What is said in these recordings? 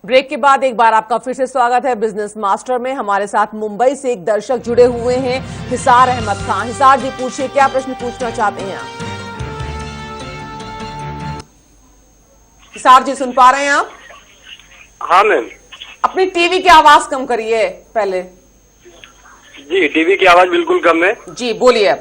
Break के बाद एक बार आपका फिर से स्वागत है बिजनेस मास्टर में। हमारे साथ मुंबई से एक दर्शक जुड़े हुए हैं, हिसार अहमद खान। हिसार जी, पूछिए, क्या प्रश्न पूछना चाहते हैं आप? हिसार जी, सुन पा रहे हैं आप? हाँ मैम। अपनी टीवी की आवाज कम करिए पहले। जी, टीवी की आवाज बिल्कुल कम है। जी, बोलिए।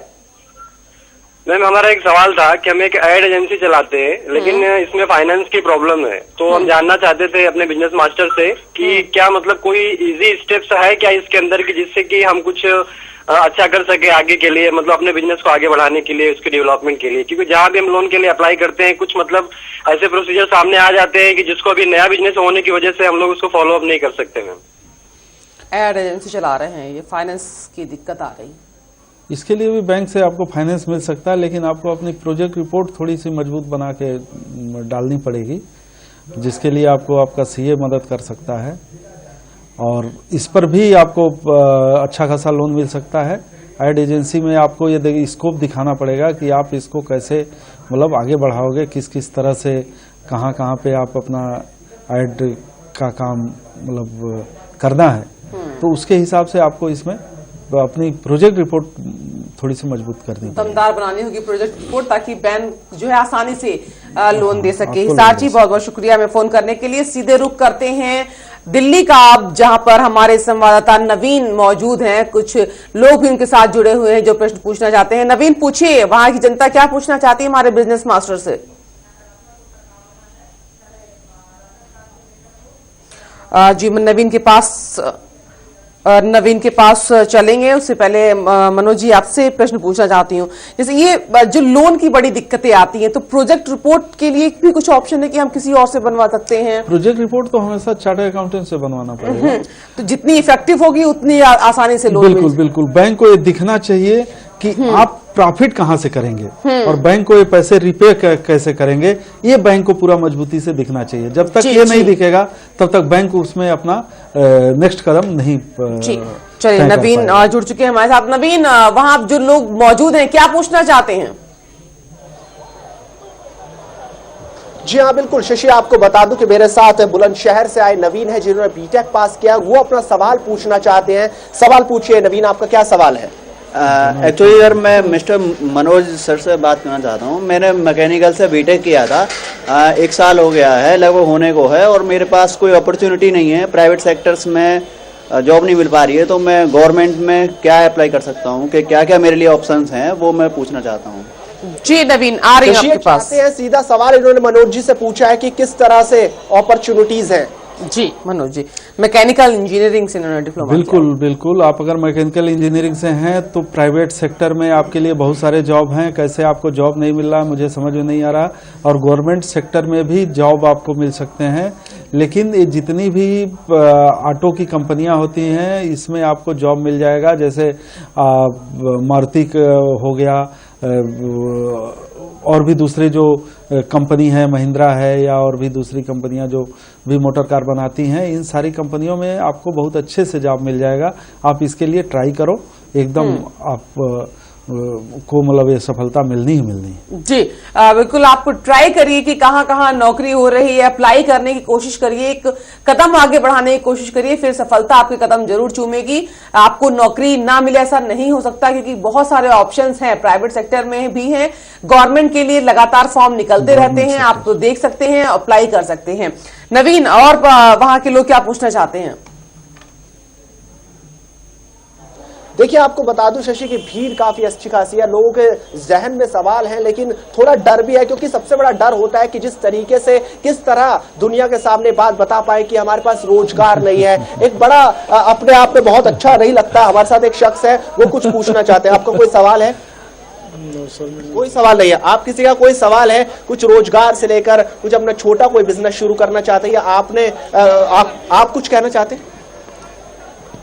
मैम, हमारा एक सवाल था कि हम एक एड एजेंसी चलाते हैं, लेकिन इसमें फाइनेंस की प्रॉब्लम है, तो हम जानना चाहते थे अपने बिजनेस मास्टर से कि क्या मतलब कोई इजी स्टेप्स है क्या इसके अंदर की, जिससे कि हम कुछ अच्छा कर सके आगे के लिए, मतलब अपने बिजनेस को आगे बढ़ाने के लिए, उसके डेवलपमेंट के लिए। क्योंकि जहाँ भी हम लोन के लिए अप्लाई करते हैं, कुछ मतलब ऐसे प्रोसीजर सामने आ जाते हैं कि जिसको अभी नया बिजनेस होने की वजह से हम लोग उसको फॉलो अप नहीं कर सकते। मैम, एड एजेंसी चला रहे हैं, ये फाइनेंस की दिक्कत आ रही। इसके लिए भी बैंक से आपको फाइनेंस मिल सकता है, लेकिन आपको अपनी प्रोजेक्ट रिपोर्ट थोड़ी सी मजबूत बना के डालनी पड़ेगी, जिसके लिए आपको आपका सीए मदद कर सकता है, और इस पर भी आपको अच्छा खासा लोन मिल सकता है। एड एजेंसी में आपको ये स्कोप दिखाना पड़ेगा कि आप इसको कैसे मतलब आगे बढ़ाओगे, किस किस तरह से, कहाँ कहाँ पे आप अपना एड का काम मतलब करना है, तो उसके हिसाब से आपको इसमें अपनी प्रोजेक्ट रिपोर्ट थोड़ी सी मजबूत करनी है, दमदार बनानी होगी प्रोजेक्ट रिपोर्ट, ताकि बैंक जो है आसानी से लोन दे सके। हिसार जी, बहुत बहुत शुक्रिया हमें फोन करने के लिए। सीधे रुख करते हैं दिल्ली का, अब जहां पर हमारे संवाददाता नवीन मौजूद हैं। कुछ लोग भी उनके साथ जुड़े हुए हैं जो प्रश्न पूछना चाहते हैं। नवीन, पूछिए, वहां की जनता क्या पूछना चाहती है हमारे बिजनेस मास्टर से? जी, नवीन के पास चलेंगे। उससे पहले मनोज जी, आपसे प्रश्न पूछना चाहती हूँ। जैसे ये जो लोन की बड़ी दिक्कतें आती हैं, तो प्रोजेक्ट रिपोर्ट के लिए भी कुछ ऑप्शन है कि हम किसी और से बनवा सकते हैं? प्रोजेक्ट रिपोर्ट तो हमेशा चार्टर्ड अकाउंटेंट से बनवाना पड़ेगा। तो जितनी इफेक्टिव होगी उतनी आसानी से लोन बिल्कुल बिल्कुल। बैंक को ये दिखना चाहिए कि आप प्रॉफिट कहां से करेंगे और बैंक को ये पैसे रिपे कैसे करेंगे, ये बैंक को पूरा मजबूती से दिखना चाहिए। जब तक ये नहीं दिखेगा तब तक बैंक उसमें अपना नेक्स्ट कदम नहीं। चलिए, नवीन जुड़ चुके हैं हमारे साथ। नवीन, वहां जो लोग मौजूद हैं, क्या पूछना चाहते हैं? जी हाँ, बिल्कुल शशि, आपको बता दूं कि मेरे साथ बुलंदशहर से आए नवीन है, जिन्होंने बीटेक पास किया। वो अपना सवाल पूछना चाहते हैं। सवाल पूछिए नवीन, आपका क्या सवाल है? एक्चुअली यार, मैं मिस्टर मनोज सर से बात करना चाहता हूँ। मैंने मैकेनिकल से बीटेक किया था, 1 साल हो गया है, लगभग होने को है, और मेरे पास कोई अपॉर्चुनिटी नहीं है, प्राइवेट सेक्टर्स में जॉब नहीं मिल पा रही है। तो मैं गवर्नमेंट में क्या अप्लाई कर सकता हूँ, कि क्या क्या मेरे लिए ऑप्शंस हैं, वो मैं पूछना चाहता हूँ। जी नवीन, आ रही है आपके पास। सीधा सवाल इन्होंने मनोज जी से पूछा है कि किस तरह से अपॉर्चुनिटीज हैं। जी मनोज जी, मैकेनिकल इंजीनियरिंग से इन्होंने डिप्लोमा। बिल्कुल बिल्कुल। आप अगर मैकेनिकल इंजीनियरिंग से हैं तो प्राइवेट सेक्टर में आपके लिए बहुत सारे जॉब हैं। कैसे आपको जॉब नहीं मिल रहा मुझे समझ में नहीं आ रहा। और गवर्नमेंट सेक्टर में भी जॉब आपको मिल सकते हैं, लेकिन ये जितनी भी ऑटो की कंपनियां होती हैं इसमें आपको जॉब मिल जाएगा। जैसे मारुति हो गया, और भी दूसरे जो कंपनी है, महिंद्रा है, या और भी दूसरी कंपनियां जो भी मोटर कार बनाती हैं, इन सारी कंपनियों में आपको बहुत अच्छे से जॉब मिल जाएगा। आप इसके लिए ट्राई करो, एकदम आप को मतलब ये सफलता मिलनी ही मिलनी है। जी बिल्कुल, आप ट्राई करिए कि कहाँ कहाँ नौकरी हो रही है, अप्लाई करने की कोशिश करिए, एक कदम आगे बढ़ाने की कोशिश करिए, फिर सफलता आपके कदम जरूर चूमेगी। आपको नौकरी ना मिले ऐसा नहीं हो सकता, क्योंकि बहुत सारे ऑप्शंस हैं, प्राइवेट सेक्टर में भी हैं, गवर्नमेंट के लिए लगातार फॉर्म निकलते रहते हैं, आप तो देख सकते हैं, अप्लाई कर सकते हैं। नवीन, और वहां के लोग क्या पूछना चाहते हैं? देखिए, आपको बता दूं शशि की भीड़ काफी अच्छी खासी है, लोगों के जहन में सवाल हैं, लेकिन थोड़ा डर भी है, क्योंकि सबसे बड़ा डर होता है कि जिस तरीके से किस तरह दुनिया के सामने बात बता पाए कि हमारे पास रोजगार नहीं है। एक बड़ा अपने आप में बहुत अच्छा नहीं लगता। हमारे साथ एक शख्स है, वो कुछ पूछना चाहते हैं। आपका कोई सवाल है? कोई सवाल नहीं है। आप किसी का कोई सवाल है कुछ रोजगार से लेकर, कुछ अपना छोटा कोई बिजनेस शुरू करना चाहते हैं, या आपने आप कुछ कहना चाहते हैं?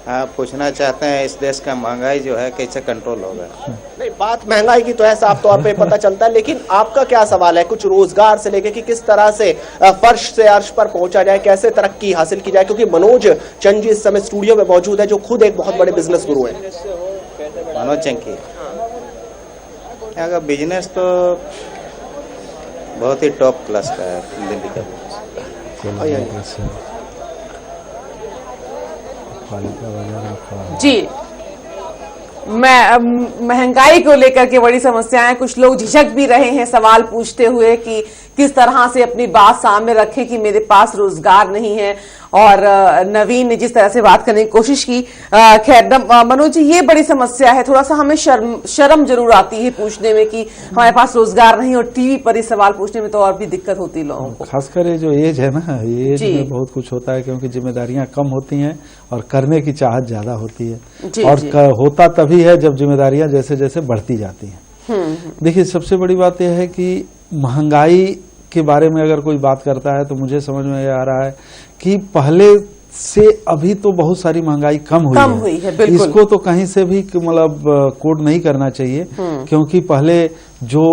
आप पूछना चाहते हैं इस देश का महंगाई जो है कैसे कंट्रोल होगा? नहीं, बात महंगाई की तो है, साफ तौर पे पता चलता है, लेकिन आपका क्या सवाल है कुछ रोजगार से लेकर कि किस तरह से फर्श से अर्श पर पहुंचा जाए, कैसे तरक्की हासिल की जाए? क्योंकि मनोज चंकी इस समय स्टूडियो में मौजूद है, जो खुद एक बहुत बड़े बिजनेस गुरु है। मनोज चंकी, अगर बिजनेस तो बहुत ही टॉप क्लास का है दिल्ली का। पालिका वगैरह का। जी, महंगाई को लेकर के बड़ी समस्याएं, कुछ लोग झिझक भी रहे हैं सवाल पूछते हुए कि किस तरह से अपनी बात सामने रखें कि मेरे पास रोजगार नहीं है। और नवीन ने जिस तरह से बात करने की कोशिश की, खैर मनोज जी, ये बड़ी समस्या है। थोड़ा सा हमें शर्म जरूर आती है पूछने में कि हमारे पास रोजगार नहीं, और टीवी पर ही सवाल पूछने में तो और भी दिक्कत होती है लोगों को। खासकर ये जो एज है ना, ये एज में बहुत कुछ होता है, क्योंकि जिम्मेदारियां कम होती हैं और करने की चाहत ज्यादा होती है। और होता तभी है जब जिम्मेदारियां जैसे जैसे बढ़ती जाती हैं। देखिए, सबसे बड़ी बात यह है कि महंगाई के बारे में अगर कोई बात करता है तो मुझे समझ में आ रहा है कि पहले से अभी तो बहुत सारी महंगाई कम हुई है। बिल्कुल। इसको तो कहीं से भी मतलब कोड नहीं करना चाहिए, क्योंकि पहले जो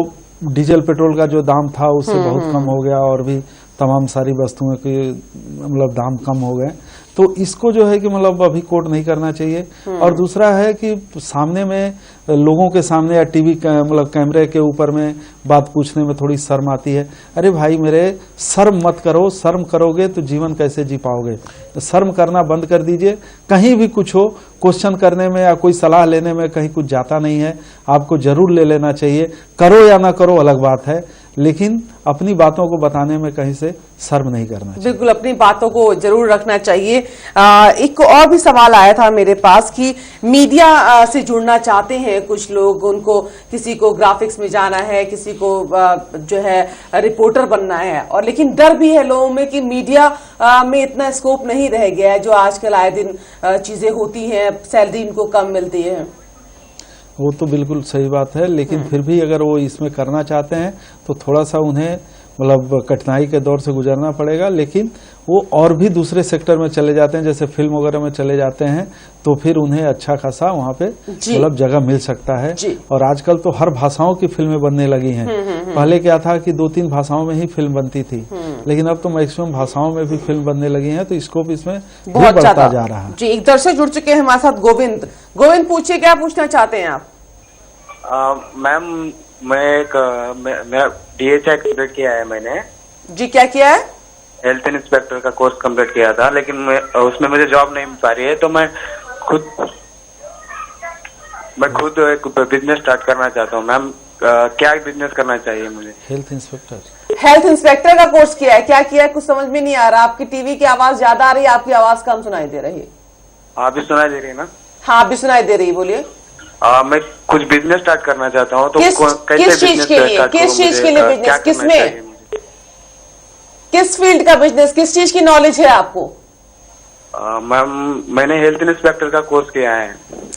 डीजल पेट्रोल का जो दाम था उससे बहुत कम हो गया, और भी तमाम सारी वस्तुओं के मतलब दाम कम हो गए। तो इसको जो है कि मतलब अभी कोट नहीं करना चाहिए। और दूसरा है कि सामने में लोगों के सामने या टीवी मतलब कैमरे के ऊपर में बात पूछने में थोड़ी शर्म आती है। अरे भाई मेरे, शर्म मत करो। शर्म करोगे तो जीवन कैसे जी पाओगे? तो शर्म करना बंद कर दीजिए। कहीं भी कुछ हो, क्वेश्चन करने में या कोई सलाह लेने में कहीं कुछ जाता नहीं है, आपको जरूर ले लेना चाहिए। करो या ना करो अलग बात है, लेकिन अपनी बातों को बताने में कहीं से शर्म नहीं करना चाहिए। बिल्कुल, अपनी बातों को जरूर रखना चाहिए। एक और भी सवाल आया था मेरे पास कि मीडिया से जुड़ना चाहते हैं कुछ लोग, उनको किसी को ग्राफिक्स में जाना है, किसी को जो है रिपोर्टर बनना है, और लेकिन डर भी है लोगों में कि मीडिया में इतना स्कोप नहीं रह गया है। जो आजकल आए दिन चीजें होती हैं, सैलरी इनको कम मिलती है। वो तो बिल्कुल सही बात है, लेकिन फिर भी अगर वो इसमें करना चाहते हैं तो थोड़ा सा उन्हें मतलब कठिनाई के दौर से गुजरना पड़ेगा। लेकिन वो और भी दूसरे सेक्टर में चले जाते हैं, जैसे फिल्म वगैरह में चले जाते हैं, तो फिर उन्हें अच्छा खासा वहाँ पे मतलब जगह मिल सकता है। और आजकल तो हर भाषाओं की फिल्में बनने लगी हैं। पहले क्या था कि 2-3 भाषाओं में ही फिल्म बनती थी, लेकिन अब तो मैक्सिमम भाषाओं में भी फिल्म बनने लगी है, तो स्कोप इसमें बहुत बढ़ता जा रहा है। जी, एक दर्शक जुड़ चुके हैं हमारे साथ, गोविंद। गोविंद, पूछिए, क्या पूछना चाहते हैं आप? मैम, मैं DHI कंप्लीट किया है मैंने। जी, क्या किया है? हेल्थ इंस्पेक्टर का कोर्स कंप्लीट किया था, लेकिन उसमें मुझे जॉब नहीं मिल पा रही है, तो मैं खुद एक बिजनेस स्टार्ट करना चाहता हूँ। मैम, क्या बिजनेस करना चाहिए मुझे? हेल्थ इंस्पेक्टर का कोर्स किया है, क्या किया है कुछ समझ में नहीं आ रहा। आपकी टीवी की आवाज ज्यादा आ रही है, आपकी आवाज कम सुनाई दे रही है। आप भी सुनाई दे रही है ना? हाँ, अभी सुनाई दे रही है, बोलिए। मैं कुछ बिजनेस स्टार्ट करना चाहता हूँ, तो किस चीज के लिए बिजनेस? किसमें, किस फील्ड का बिजनेस, किस चीज की नॉलेज है आपको? मैम, मैंने हेल्थ इंस्पेक्टर का कोर्स किया है,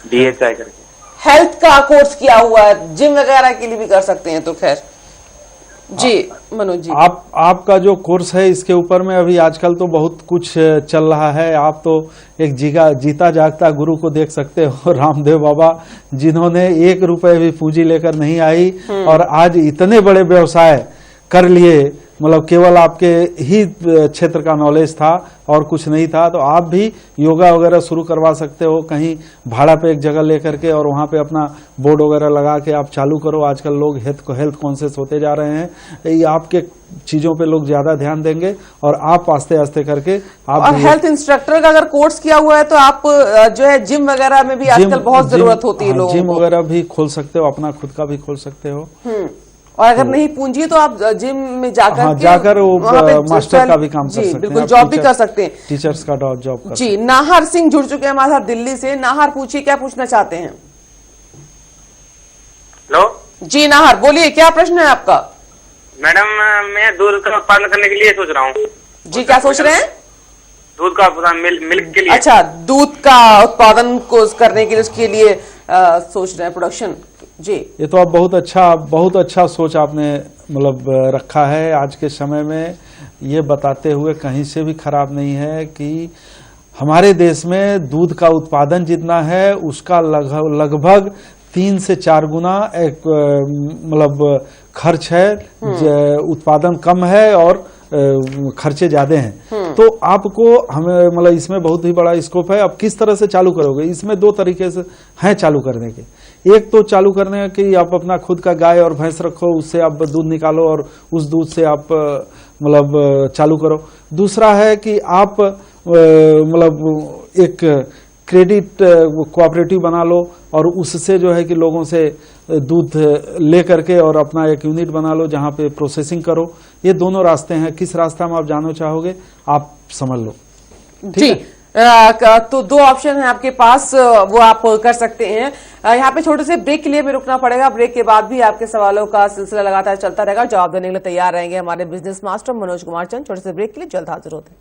DHI करके। हेल्थ का कोर्स किया हुआ है, जिम वगैरह के लिए भी कर सकते हैं। तो खैर जी, मनोज जी, आपका जो कोर्स है इसके ऊपर में अभी आजकल तो बहुत कुछ चल रहा है। आप तो एक जीता जागता गुरु को देख सकते हो, रामदेव बाबा, जिन्होंने 1 रुपए भी पूंजी लेकर नहीं आई और आज इतने बड़े व्यवसाय कर लिए। मतलब केवल आपके ही क्षेत्र का नॉलेज था और कुछ नहीं था, तो आप भी योगा वगैरह शुरू करवा सकते हो, कहीं भाड़ा पे एक जगह लेकर के, और वहाँ पे अपना बोर्ड वगैरह लगा के आप चालू करो। आजकल लोग हेल्थ कॉन्शियस होते जा रहे हैं, ये आपके चीजों पे लोग ज्यादा ध्यान देंगे और आप आस्ते आस्ते करके आप। और हेल्थ इंस्ट्रक्टर का अगर कोर्स किया हुआ है तो आप जो है जिम वगैरह में भी आजकल बहुत जरूरत होती है लोगों को। जिम वगैरह भी खोल सकते हो, अपना खुद का भी खोल सकते हो। और अगर नहीं पूंजी तो आप जिम में जाकर वो मास्टर का भी काम कर सकते हैं, बिल्कुल जॉब भी कर सकते हैं, टीचर्स का जॉब कर। जी, नाहर सिंह जुड़ चुके हैं हमारे साथ दिल्ली से। नाहर, पूछिए, क्या पूछना चाहते हैं? हेलो जी नाहर, बोलिए, क्या प्रश्न है आपका? मैडम, मैं दूध का उत्पादन करने के लिए सोच रहा हूँ। जी, क्या सोच रहे हैं? दूध का उत्पादन, मिल्क के लिए। अच्छा, दूध का उत्पादन को करने के लिए, उसके लिए सोच रहे हैं, प्रोडक्शन। जी, ये तो आप बहुत अच्छा सोच आपने मतलब रखा है। आज के समय में ये बताते हुए कहीं से भी खराब नहीं है कि हमारे देश में दूध का उत्पादन जितना है उसका लगभग 3 से 4 गुना एक मतलब खर्च है। उत्पादन कम है और खर्चे ज्यादा हैं। तो आपको हमें मतलब इसमें बहुत ही बड़ा स्कोप है। अब किस तरह से चालू करोगे, इसमें 2 तरीके से हैं चालू करने के। एक तो चालू करने कि आप अपना खुद का गाय और भैंस रखो, उससे आप दूध निकालो और उस दूध से आप मतलब चालू करो। दूसरा है कि आप मतलब एक क्रेडिट कोऑपरेटिव बना लो और उससे जो है कि लोगों से दूध ले करके और अपना एक यूनिट बना लो जहां पे प्रोसेसिंग करो। ये दोनों रास्ते हैं। किस रास्ता में आप जानना चाहोगे आप समझ लो। जी, तो दो ऑप्शन है आपके पास, वो आप कर सकते हैं। यहाँ पे छोटे से ब्रेक के लिए भी रुकना पड़ेगा। ब्रेक के बाद भी आपके सवालों का सिलसिला लगातार चलता रहेगा। जवाब देने के लिए तैयार रहेंगे हमारे बिजनेस मास्टर मनोज कुमार चंद। छोटे से ब्रेक के लिए जल्द हाजिर होते हैं।